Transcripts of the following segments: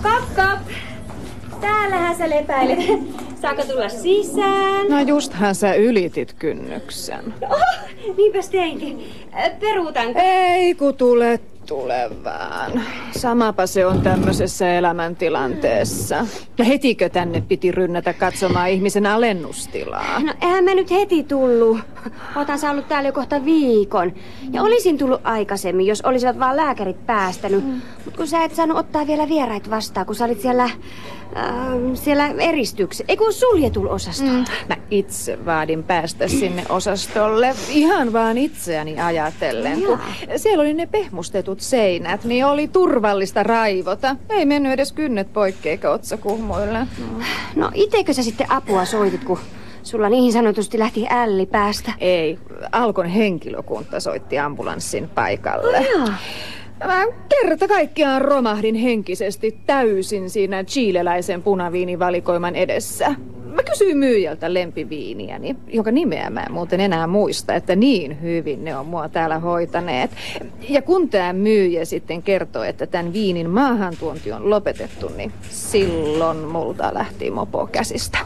Kop, kop. Täällähän sä lepäilet. Saanko tulla sisään? No justhan sä ylitit kynnyksen. Niinpäs teinkin. Peruutanko? Ei kun tule vaan. Samapa se on tämmöisessä elämäntilanteessa. Ja hetikö tänne piti rynnätä katsomaan ihmisen alennustilaa? No eihän mä nyt heti tullut. Ootan sä ollut täällä jo kohta viikon. Ja olisin tullut aikaisemmin, jos olisivat vaan lääkärit päästänyt. Mut kun sä et saanut ottaa vielä vieraita vastaan, kun sä olit siellä eristyksessä. Ei kun suljetul osastolla. Mä itse vaadin päästä sinne osastolle. Ihan vaan itseäni ajatellen. Kun siellä oli ne pehmustetut seinät, niin oli turvallista raivota. Ei mennyt edes kynnet poikki eikä otsakuhmuille. No itekö sä sitten apua soitit, kun sulla niin sanotusti lähti älli päästä? Ei, Alkon henkilökunta soitti ambulanssin paikalle. Mä kerta kaikkiaan romahdin henkisesti täysin siinä chileläisen punaviinivalikoiman edessä. Mä kysyin myyjältä lempiviiniäni, jonka nimeä mä en muuten enää muista, että niin hyvin ne on mua täällä hoitaneet. Ja kun tää myyjä sitten kertoi, että tämän viinin maahantuonti on lopetettu, niin silloin multa lähti mopo käsistä.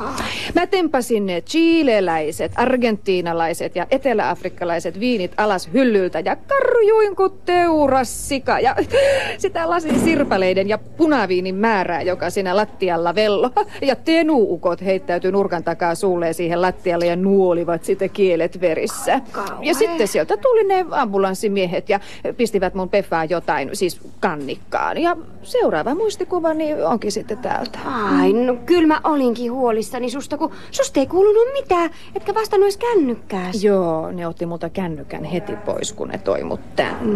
Mä tempasin ne chileläiset, argentiinalaiset ja eteläafrikkalaiset viinit alas hyllyltä ja karjuin kuin teuras sika. Ja sitä lasin sirpaleiden ja punaviinin määrää, joka siinä lattialla vello. Ja tenuukot heittäytyi nurkan takaa suulleen siihen lattialle ja nuolivat sitä kielet verissä. Ja sitten sieltä tuli ne ambulanssimiehet ja pistivät mun peffaa jotain, siis kannikkaan. Ja seuraava muistikuvani onkin sitten täältä. Ai, no kyllä mä olinkin huolissani susta, kun susta ei kuulunut mitään, etkä vastannut edes kännykkääs. Joo, ne otti multa kännykän heti pois, kun ne toi mut tänne.